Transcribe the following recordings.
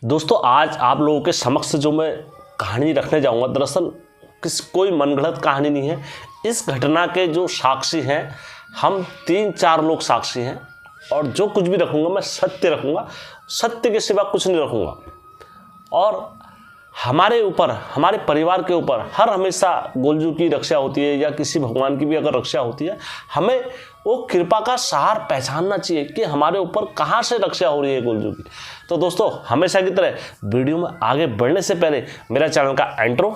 दोस्तों आज आप लोगों के समक्ष जो मैं कहानी रखने जाऊंगा दरअसल कोई मनगढ़ंत कहानी नहीं है। इस घटना के जो साक्षी हैं हम 3-4 लोग साक्षी हैं और जो कुछ भी रखूंगा मैं सत्य रखूंगा, सत्य के सिवा कुछ नहीं रखूंगा। और हमारे ऊपर, हमारे परिवार के ऊपर हर हमेशा गोलजू की रक्षा होती है या किसी भगवान की भी अगर रक्षा होती है, हमें वो कृपा का सहार पहचानना चाहिए कि हमारे ऊपर कहाँ से रक्षा हो रही है गोलजू की। तो दोस्तों हमेशा की तरह वीडियो में आगे बढ़ने से पहले मेरा चैनल का इंट्रो।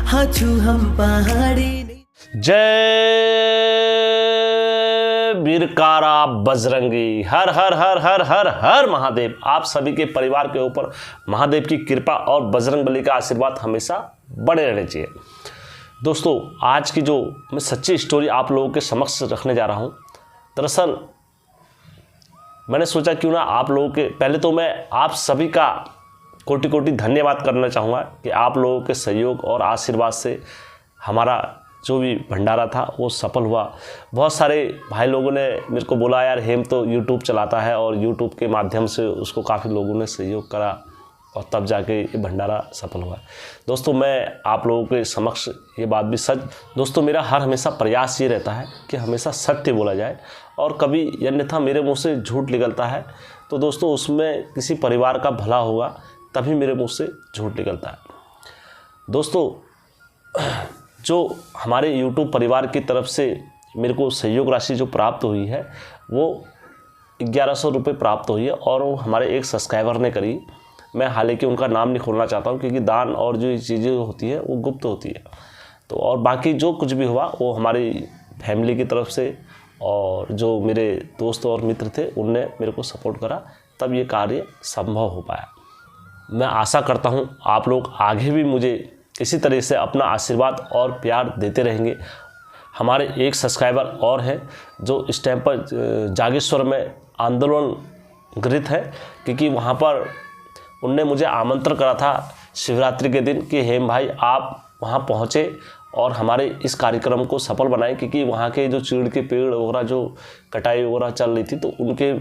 हाचू हम पहाड़ी। जय वीरकारा बजरंगी, हर हर हर हर हर हर महादेव। आप सभी के परिवार के ऊपर महादेव की कृपा और बजरंगबली का आशीर्वाद हमेशा बने रहने चाहिए। दोस्तों आज की जो मैं सच्ची स्टोरी आप लोगों के समक्ष रखने जा रहा हूँ, दरअसल मैंने सोचा क्यों ना आप लोगों के, पहले तो मैं आप सभी का कोटि कोटि धन्यवाद करना चाहूँगा कि आप लोगों के सहयोग और आशीर्वाद से हमारा जो भी भंडारा था वो सफल हुआ। बहुत सारे भाई लोगों ने मेरे को बोला यार हेम तो यूट्यूब चलाता है और यूट्यूब के माध्यम से उसको काफ़ी लोगों ने सहयोग करा और तब जाके ये भंडारा सफल हुआ। दोस्तों मैं आप लोगों के समक्ष ये बात भी सच, दोस्तों मेरा हर हमेशा प्रयास ये रहता है कि हमेशा सत्य बोला जाए और कभी अन्यथा मेरे मुँह से झूठ निकलता है तो दोस्तों उसमें किसी परिवार का भला होगा तभी मेरे मुंह से झूठ निकलता है। दोस्तों जो हमारे YouTube परिवार की तरफ से मेरे को सहयोग राशि जो प्राप्त हुई है वो 1100 रुपये प्राप्त हुई है और वो हमारे एक सब्सक्राइबर ने करी। मैं हालांकि उनका नाम नहीं खोलना चाहता हूँ क्योंकि दान और जो चीज़ें होती है वो गुप्त होती है। तो और बाकी जो कुछ भी हुआ वो हमारी फैमिली की तरफ से और जो मेरे दोस्त और मित्र थे उनने मेरे को सपोर्ट करा, तब ये कार्य संभव हो पाया। मैं आशा करता हूँ आप लोग आगे भी मुझे इसी तरह से अपना आशीर्वाद और प्यार देते रहेंगे। हमारे एक सब्सक्राइबर और हैं जो इस टाइम पर जागेश्वर में आंदोलन गृहित है क्योंकि वहाँ पर उनने मुझे आमंत्रण करा था शिवरात्रि के दिन कि हेम भाई आप वहाँ पहुँचे और हमारे इस कार्यक्रम को सफल बनाएं, क्योंकि वहाँ के जो चीड़ के पेड़ वगैरह जो कटाई वगैरह चल रही थी तो उनके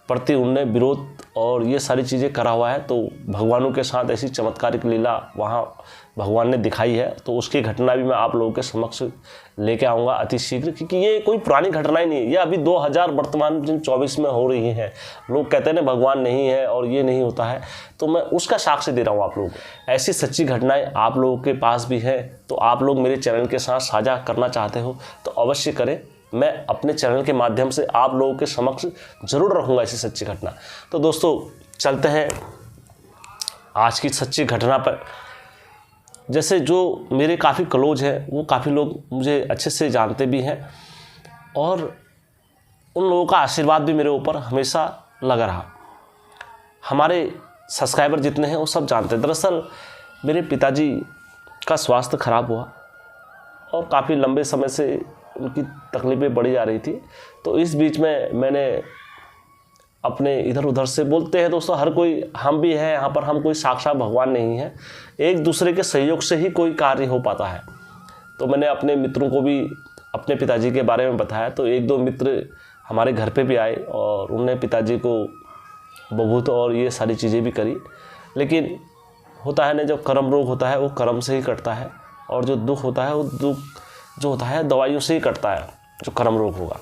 प्रति उनने विरोध और ये सारी चीज़ें करा हुआ है। तो भगवानों के साथ ऐसी चमत्कारिक लीला वहाँ भगवान ने दिखाई है, तो उसकी घटना भी मैं आप लोगों के समक्ष लेके आऊँगा अति शीघ्र, क्योंकि ये कोई पुरानी घटना ही नहीं है। ये अभी 2000 वर्तमान 24 में हो रही है। लोग कहते हैं ना भगवान नहीं है और ये नहीं होता है, तो मैं उसका साक्ष्य दे रहा हूँ आप लोगों को। ऐसी सच्ची घटनाएँ आप लोगों के पास भी है तो आप लोग मेरे चैनल के साथ साझा करना चाहते हो तो अवश्य करें। मैं अपने चैनल के माध्यम से आप लोगों के समक्ष ज़रूर रखूँगा ऐसी सच्ची घटना। तो दोस्तों चलते हैं आज की सच्ची घटना पर। जैसे जो मेरे काफ़ी क्लोज हैं वो काफ़ी लोग मुझे अच्छे से जानते भी हैं और उन लोगों का आशीर्वाद भी मेरे ऊपर हमेशा लगा रहा। हमारे सब्सक्राइबर जितने हैं वो सब जानते हैं। दरअसल मेरे पिताजी का स्वास्थ्य खराब हुआ और काफ़ी लंबे समय से उनकी तकलीफ़ें बढ़ी जा रही थी। तो इस बीच में मैंने अपने इधर उधर से, बोलते हैं दोस्तों हर कोई, हम भी हैं यहाँ पर, हम कोई साक्षात भगवान नहीं है, एक दूसरे के सहयोग से ही कोई कार्य हो पाता है। तो मैंने अपने मित्रों को भी अपने पिताजी के बारे में बताया। तो 1-2 मित्र हमारे घर पे भी आए और उनने पिताजी को बबूत और ये सारी चीज़ें भी करी। लेकिन होता है ना, जब कर्म रोग होता है वो कर्म से ही कटता है और जो दुख होता है वो दुख जो होता है दवाइयों से ही कटता है, जो कर्म रोग होगा।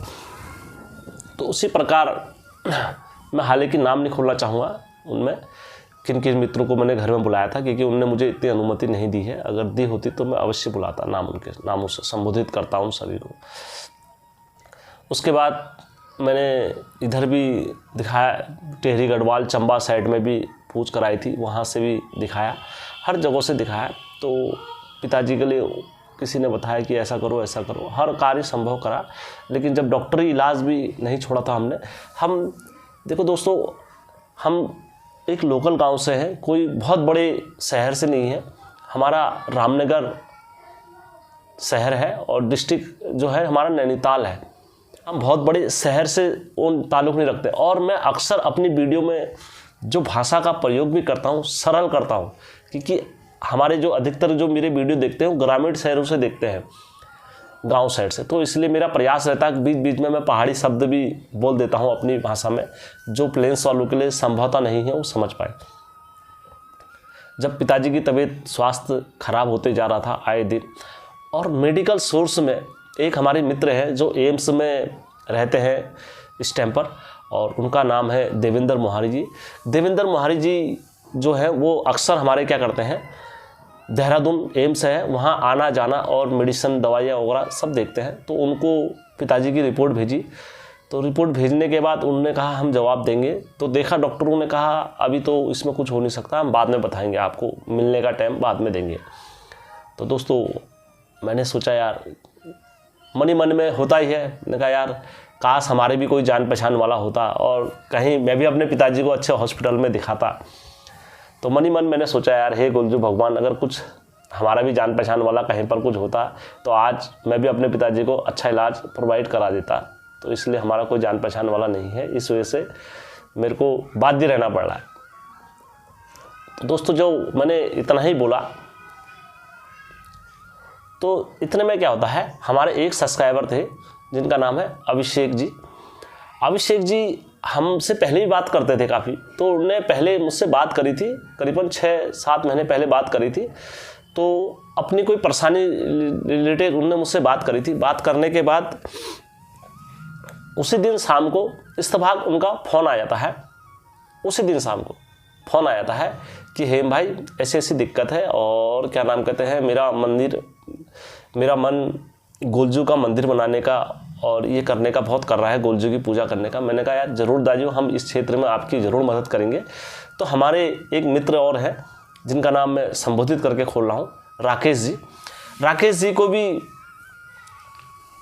तो उसी प्रकार मैं हालांकि नाम नहीं खोलना चाहूँगा उनमें किन किन मित्रों को मैंने घर में बुलाया था, क्योंकि उनने मुझे इतनी अनुमति नहीं दी है। अगर दी होती तो मैं अवश्य बुलाता, नाम उनके नामों से संबोधित करता हूँ सभी को। उसके बाद मैंने इधर भी दिखाया, टेहरी गढ़वाल चंबा साइड में भी पूछ कराई थी, वहाँ से भी दिखाया, हर जगह से दिखाया। तो पिताजी के लिए किसी ने बताया कि ऐसा करो ऐसा करो, हर कार्य संभव करा। लेकिन जब डॉक्टरी इलाज भी नहीं छोड़ा था हम देखो दोस्तों, हम एक लोकल गांव से हैं, कोई बहुत बड़े शहर से नहीं है। हमारा रामनगर शहर है और डिस्ट्रिक्ट जो है हमारा नैनीताल है। हम बहुत बड़े शहर से उन ताल्लुक़ नहीं रखते। और मैं अक्सर अपनी वीडियो में जो भाषा का प्रयोग भी करता हूँ सरल करता हूँ, क्योंकि हमारे जो अधिकतर जो मेरे वीडियो देखते हैं वो ग्रामीण शहरों से देखते हैं, गांव साइड से, तो इसलिए मेरा प्रयास रहता है कि बीच बीच में मैं पहाड़ी शब्द भी बोल देता हूँ अपनी भाषा में, जो प्लेन्स वालों के लिए संभवतः नहीं है वो समझ पाए। जब पिताजी की तबीयत स्वास्थ्य खराब होते जा रहा था आए दिन, और मेडिकल सोर्स में एक हमारे मित्र हैं जो एम्स में रहते हैं इस टाइम पर, और उनका नाम है देवेंद्र मोहारी जी। देवेंद्र मोहारी जी जो है वो अक्सर हमारे क्या करते हैं, देहरादून एम्स है वहाँ आना जाना और मेडिसिन दवाइयाँ वगैरह सब देखते हैं। तो उनको पिताजी की रिपोर्ट भेजी, तो रिपोर्ट भेजने के बाद उन्होंने कहा हम जवाब देंगे। तो देखा डॉक्टरों ने कहा अभी तो इसमें कुछ हो नहीं सकता, हम बाद में बताएंगे आपको, मिलने का टाइम बाद में देंगे। तो दोस्तों मैंने सोचा यार, मन ही मन में होता ही है, मैंने कहा यार काश हमारे भी कोई जान पहचान वाला होता और कहीं मैं भी अपने पिताजी को अच्छे हॉस्पिटल में दिखाता। तो मन ही मन मैंने सोचा यार हे गुलजू भगवान, अगर कुछ हमारा भी जान पहचान वाला कहीं पर कुछ होता तो आज मैं भी अपने पिताजी को अच्छा इलाज प्रोवाइड करा देता। तो इसलिए हमारा कोई जान पहचान वाला नहीं है, इस वजह से मेरे को बाध्य रहना पड़ रहा है। तो दोस्तों जो मैंने इतना ही बोला, तो इतने में क्या होता है, हमारे एक सब्सक्राइबर थे जिनका नाम है अभिषेक जी। अभिषेक जी हमसे पहले ही बात करते थे काफ़ी, तो उन्होंने पहले मुझसे बात करी थी, करीबन 6-7 महीने पहले बात करी थी। तो अपनी कोई परेशानी रिलेटेड उन्होंने मुझसे बात करी थी। बात करने के बाद उसी दिन शाम को इत्तेफाक उनका फ़ोन आ जाता है, उसी दिन शाम को फ़ोन आ जाता है कि हेम भाई ऐसी ऐसी दिक्कत है, और क्या नाम कहते हैं, मेरा मन गोलजू का मंदिर बनाने का और ये करने का बहुत कर रहा है, गोलजू की पूजा करने का। मैंने कहा यार ज़रूर दाजू, हम इस क्षेत्र में आपकी ज़रूर मदद करेंगे। तो हमारे एक मित्र और हैं जिनका नाम मैं संबोधित करके खोल रहा हूँ, राकेश जी। राकेश जी को भी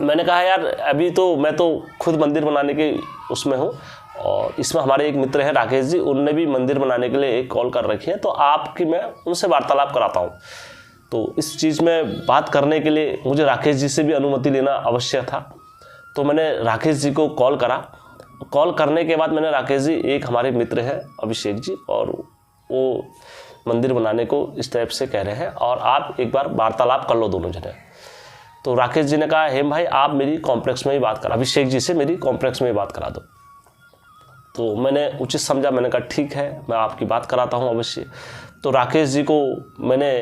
मैंने कहा यार अभी तो मैं तो खुद मंदिर बनाने के उसमें हूँ, और इसमें हमारे एक मित्र हैं राकेश जी, उनने भी मंदिर बनाने के लिए एक कॉल कर रखी है, तो आपकी मैं उनसे वार्तालाप कराता हूँ। तो इस चीज़ में बात करने के लिए मुझे राकेश जी से भी अनुमति लेना आवश्यक था। तो मैंने राकेश जी को कॉल करा। कॉल करने के बाद मैंने राकेश जी, एक हमारे मित्र हैं अभिषेक जी, और वो मंदिर बनाने को इस टाइप से कह रहे हैं और आप एक बार वार्तालाप कर लो दोनों जने। तो राकेश जी ने कहा हेम भाई आप मेरी कॉम्प्लेक्स में ही बात करा, अभिषेक जी से मेरी कॉम्प्लेक्स में ही बात करा दो। तो मैंने उचित समझा, मैंने कहा ठीक है मैं आपकी बात कराता हूँ अवश्य। तो राकेश जी को मैंने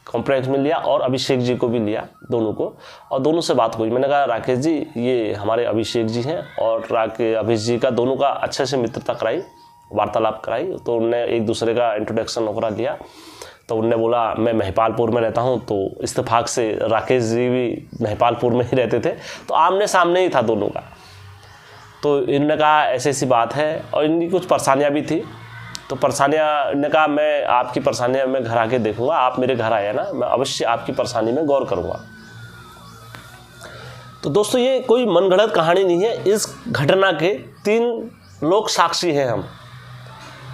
कॉम्प्लेक्स में लिया और अभिषेक जी को भी लिया, दोनों को, और दोनों से बात हुई। मैंने कहा राकेश जी ये हमारे अभिषेक जी हैं, और अभिषेक जी का दोनों का अच्छे से मित्रता कराई, वार्तालाप कराई। तो उनने एक दूसरे का इंट्रोडक्शन वगैरह दिया। तो उनने बोला मैं महिपालपुर में रहता हूँ, तो इत्तेफाक से राकेश जी भी महिपालपुर में ही रहते थे, तो आमने सामने ही था दोनों का। तो इन्होंने कहा ऐसी ऐसी बात है, और इनकी कुछ परेशानियाँ भी थी। तो परेशानियाँ ने कहा मैं आपकी परेशानियाँ मैं घर आके देखूंगा, आप मेरे घर आए ना, मैं अवश्य आपकी परेशानी में गौर करूंगा। तो दोस्तों ये कोई मनगढ़ंत कहानी नहीं है, इस घटना के 3 लोग साक्षी हैं, हम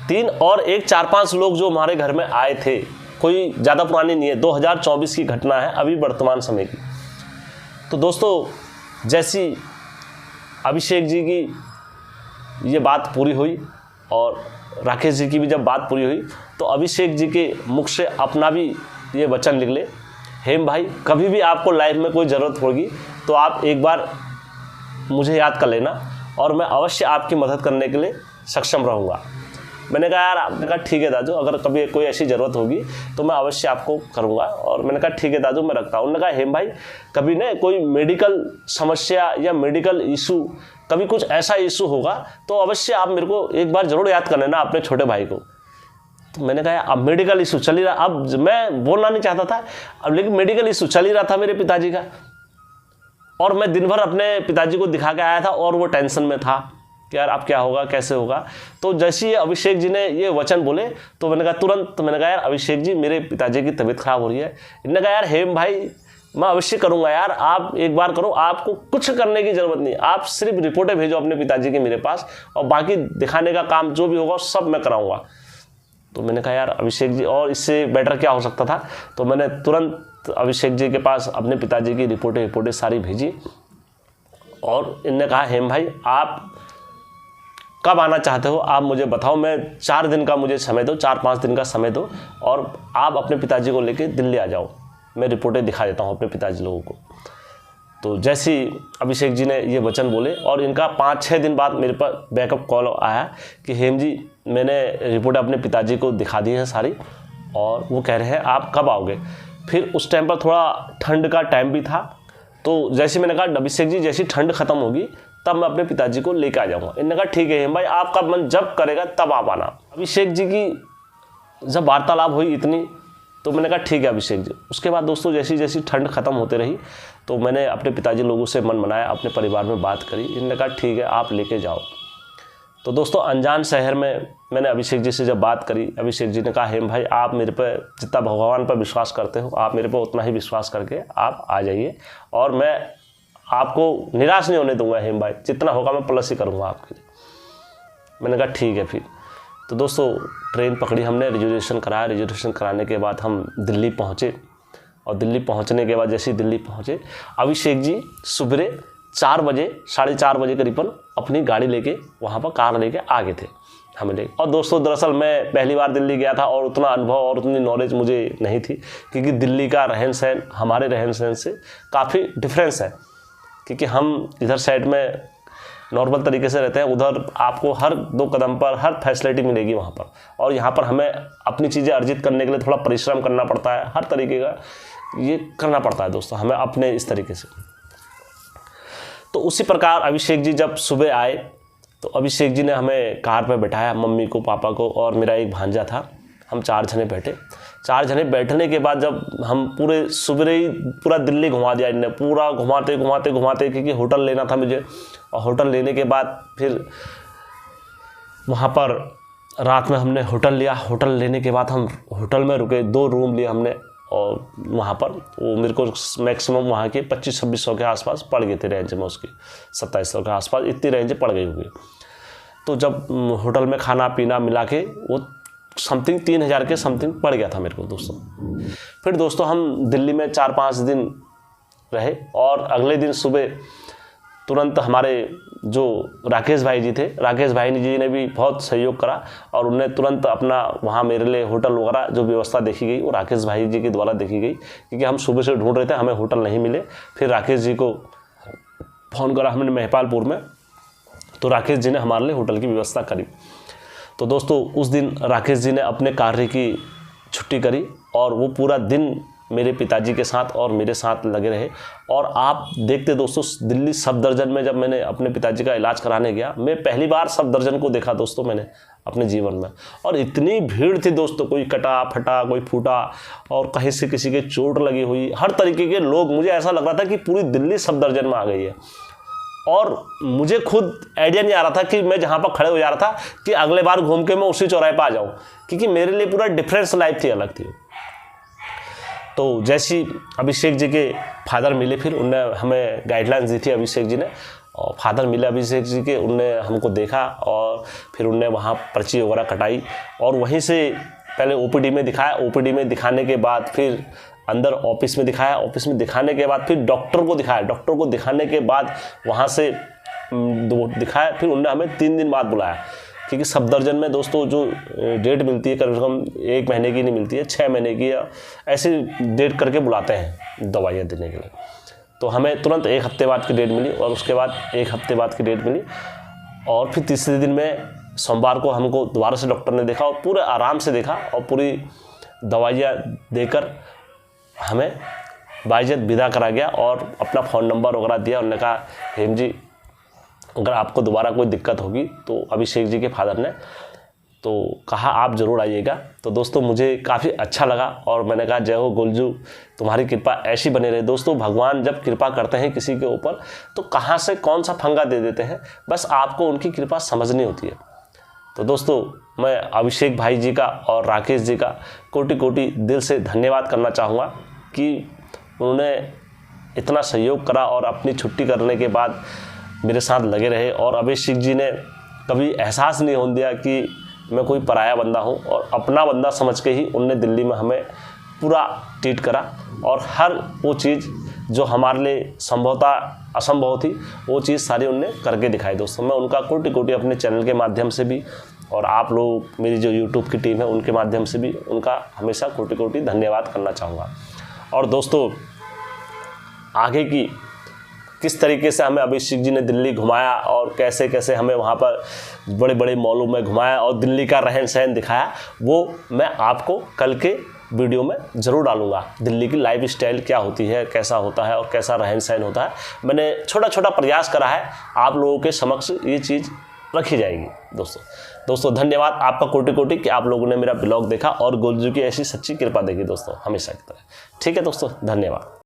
3 और एक 4-5 लोग जो हमारे घर में आए थे, कोई ज़्यादा पुरानी नहीं है, 2024 की घटना है, अभी वर्तमान समय की। तो दोस्तों जैसी अभिषेक जी की ये बात पूरी हुई और राकेश जी की भी जब बात पूरी हुई, तो अभिषेक जी के मुख से अपना भी ये वचन निकले, हेम भाई कभी भी आपको लाइफ में कोई ज़रूरत होगी तो आप एक बार मुझे याद कर लेना, और मैं अवश्य आपकी मदद करने के लिए सक्षम रहूँगा। मैंने कहा यार, आपने कहा ठीक है दादू, अगर कभी कोई ऐसी ज़रूरत होगी तो मैं अवश्य आपको करूँगा। और मैंने कहा ठीक है दादू मैं रखता हूँ। उन्होंने कहा हेम भाई कभी ना कोई मेडिकल समस्या या मेडिकल इशू, कभी कुछ ऐसा इशू होगा तो अवश्य आप मेरे को एक बार ज़रूर याद कर लेना अपने छोटे भाई को। तो मैंने कहा अब मेडिकल इशू चल ही रहा, अब मैं बोलना नहीं चाहता था, अब लेकिन मेडिकल इशू चल ही रहा था मेरे पिताजी का, और मैं दिन भर अपने पिताजी को दिखा के आया था और वो टेंशन में था कि यार अब क्या होगा कैसे होगा। तो जैसे ही अभिषेक जी ने ये वचन बोले तो मैंने कहा तुरंत, मैंने कहा यार अभिषेक जी मेरे पिताजी की तबीयत खराब हो रही है। इन्होंने कहा यार हेम भाई मैं अवश्य करूंगा यार, आप एक बार करो, आपको कुछ करने की ज़रूरत नहीं, आप सिर्फ रिपोर्टें भेजो अपने पिताजी की मेरे पास, और बाकी दिखाने का काम जो भी होगा सब मैं कराऊंगा। तो मैंने कहा यार अभिषेक जी, और इससे बेटर क्या हो सकता था। तो मैंने तुरंत अभिषेक जी के पास अपने पिताजी की रिपोर्टें सारी भेजी, और इनने कहा हेम भाई आप कब आना चाहते हो आप मुझे बताओ, मैं 4 दिन का मुझे समय दो, 4-5 दिन का समय दो और आप अपने पिताजी को लेके दिल्ली आ जाओ, मैं रिपोर्टें दिखा देता हूँ अपने पिताजी लोगों को। तो जैसे ही अभिषेक जी ने ये वचन बोले और इनका 5-6 दिन बाद मेरे पास बैकअप कॉल आया कि हेम जी मैंने रिपोर्ट अपने पिताजी को दिखा दी है सारी और वो कह रहे हैं आप कब आओगे। फिर उस टाइम पर थोड़ा ठंड का टाइम भी था, तो जैसे मैंने कहा अभिषेक जी जैसी ठंड ख़त्म होगी तब मैं अपने पिताजी को लेकर आ जाऊँगा। इन्होंने कहा ठीक है हेम भाई, आपका मन जब करेगा तब आप आना। अभिषेक जी की जब वार्तालाप हुई इतनी, तो मैंने कहा ठीक है अभिषेक जी। उसके बाद दोस्तों जैसी जैसी ठंड ख़त्म होते रही तो मैंने अपने पिताजी लोगों से मन बनाया, अपने परिवार में बात करी। इन्होंने कहा ठीक है आप लेके जाओ। तो दोस्तों अनजान शहर में मैंने अभिषेक जी से जब बात करी, अभिषेक जी ने कहा हेम भाई आप मेरे पे जितना भगवान पर विश्वास करते हो आप मेरे पे उतना ही विश्वास करके आप आ जाइए और मैं आपको निराश नहीं होने दूंगा हेम भाई, जितना होगा मैं प्लस ही करूँगा आपके लिए। मैंने कहा ठीक है। फिर तो दोस्तों ट्रेन पकड़ी हमने, रिजर्वेशन कराया। रिजर्वेशन कराने के बाद हम दिल्ली पहुँचे और दिल्ली पहुँचने के बाद जैसे ही दिल्ली पहुँचे अभिषेक जी सुबह 4 बजे 4:30 बजे करीबन अपनी गाड़ी लेके वहाँ पर कार लेके आ गए थे हमें ले। और दोस्तों दरअसल मैं पहली बार दिल्ली गया था और उतना अनुभव और उतनी नॉलेज मुझे नहीं थी, क्योंकि दिल्ली का रहन सहन हमारे रहन सहन से काफ़ी डिफरेंस है। क्योंकि हम इधर साइड में नॉर्मल तरीके से रहते हैं, उधर आपको हर 2 कदम पर हर फैसिलिटी मिलेगी वहाँ पर, और यहाँ पर हमें अपनी चीज़ें अर्जित करने के लिए थोड़ा परिश्रम करना पड़ता है, हर तरीके का ये करना पड़ता है दोस्तों हमें अपने इस तरीके से। तो उसी प्रकार अभिषेक जी जब सुबह आए तो अभिषेक जी ने हमें कार पर बैठाया, मम्मी को, पापा को और मेरा एक भांजा था। हम 4 जने बैठे। 4 जने बैठने के बाद जब हम पूरे सुबह ही पूरा दिल्ली घुमा दिया इन्हें, पूरा घुमाते घुमाते घुमाते, क्योंकि होटल लेना था मुझे। और होटल लेने के बाद फिर वहाँ पर रात में हमने होटल लिया। होटल लेने के बाद हम होटल में रुके, 2 रूम लिए हमने और वहाँ पर वो मेरे को मैक्सिमम वहाँ के 2500-2600 के आसपास पड़ गए थे रेंज में, उसकी 2700 के आसपास इतनी रेंज पड़ गई होगी। तो जब होटल में खाना पीना मिला के वो समथिंग 3000 के समथिंग पड़ गया था मेरे को दोस्तों। फिर दोस्तों हम दिल्ली में 4-5 दिन रहे और अगले दिन सुबह तुरंत हमारे जो राकेश भाई जी थे, राकेश भाई जी ने भी बहुत सहयोग करा और उन्हें तुरंत अपना वहाँ मेरे लिए होटल वगैरह जो व्यवस्था देखी गई वो राकेश भाई जी के द्वारा देखी गई, क्योंकि हम सुबह से ढूंढ रहे थे, हमें होटल नहीं मिले। फिर राकेश जी को फ़ोन करा हमने महिपालपुर में, तो राकेश जी ने हमारे लिए होटल की व्यवस्था करी। तो दोस्तों उस दिन राकेश जी ने अपने कार्य की छुट्टी करी और वो पूरा दिन मेरे पिताजी के साथ और मेरे साथ लगे रहे। और आप देखते दोस्तों दिल्ली सफदरजंग में जब मैंने अपने पिताजी का इलाज कराने गया, मैं पहली बार सफदरजंग को देखा दोस्तों मैंने अपने जीवन में। और इतनी भीड़ थी दोस्तों, कोई कटा फटा, कोई फूटा और कहीं से किसी के चोट लगी हुई, हर तरीके के लोग। मुझे ऐसा लग रहा था कि पूरी दिल्ली सफदरजंग में आ गई है। और मुझे खुद आइडिया नहीं आ रहा था कि मैं जहाँ पर खड़े हो जा रहा था कि अगले बार घूम के मैं उसी चौराहे पर आ जाऊँ, क्योंकि मेरे लिए पूरा डिफरेंस लाइफ थी, अलग थी। तो जैसी अभिषेक जी के फादर मिले, फिर उनने हमें गाइडलाइंस दी थी अभिषेक जी ने, और फादर मिले अभिषेक जी के, उनने हमको देखा और फिर उनने वहाँ पर्ची वगैरह कटाई और वहीं से पहले ओपीडी में दिखाया। ओपीडी में दिखाने के बाद फिर अंदर ऑफिस में दिखाया। ऑफिस में दिखाने के बाद फिर डॉक्टर को दिखाया। डॉक्टर को दिखाने के बाद वहाँ से दिखाया। फिर उनने हमें 3 दिन बाद बुलाया, क्योंकि सफदरजंग में दोस्तों जो डेट मिलती है कम से कम 1 महीने की नहीं मिलती है, 6 महीने की या ऐसे डेट करके बुलाते हैं दवाइयाँ देने के लिए। तो हमें तुरंत 1 हफ्ते बाद की डेट मिली और उसके बाद 1 हफ्ते बाद की डेट मिली। और फिर तीसरे दिन में सोमवार को हमको दोबारा से डॉक्टर ने देखा और पूरे आराम से देखा और पूरी दवाइयाँ देकर हमें बाइज्जत विदा करा गया और अपना फ़ोन नंबर वगैरह दिया। उन्होंने कहा हेम जी अगर आपको दोबारा कोई दिक्कत होगी, तो अभिषेक जी के फादर ने तो कहा आप ज़रूर आइएगा। तो दोस्तों मुझे काफ़ी अच्छा लगा और मैंने कहा जय हो गोलजू, तुम्हारी कृपा ऐसी बनी रहे। दोस्तों भगवान जब कृपा करते हैं किसी के ऊपर तो कहाँ से कौन सा फंगा दे देते हैं, बस आपको उनकी कृपा समझनी होती है। तो दोस्तों मैं अभिषेक भाई जी का और राकेश जी का कोटि कोटि दिल से धन्यवाद करना चाहूँगा कि उन्होंने इतना सहयोग करा और अपनी छुट्टी करने के बाद मेरे साथ लगे रहे। और अभिषेक जी ने कभी एहसास नहीं होने दिया कि मैं कोई पराया बंदा हूँ, और अपना बंदा समझ के ही उनने दिल्ली में हमें पूरा ट्रीट करा और हर वो चीज़ जो हमारे लिए संभवतः असंभव थी, वो चीज़ सारी उनने करके दिखाई दोस्तों। मैं उनका कोटि कोटि अपने चैनल के माध्यम से भी और आप लोग मेरी जो यूट्यूब की टीम है उनके माध्यम से भी उनका हमेशा कोटि कोटि धन्यवाद करना चाहूँगा। और दोस्तों आगे की किस तरीके से हमें अभिषेक जी ने दिल्ली घुमाया और कैसे कैसे हमें वहाँ पर बड़े बड़े मॉलों में घुमाया और दिल्ली का रहन सहन दिखाया, वो मैं आपको कल के वीडियो में ज़रूर डालूंगा। दिल्ली की लाइफ स्टाइल क्या होती है, कैसा होता है और कैसा रहन सहन होता है, मैंने छोटा छोटा प्रयास करा है, आप लोगों के समक्ष ये चीज़ रखी जाएगी दोस्तों धन्यवाद आपका कोटि कोटि कि आप लोगों ने मेरा ब्लॉग देखा और गुरुजी की ऐसी सच्ची कृपा देखी दोस्तों, हमेशा की तरह। ठीक है दोस्तों, धन्यवाद।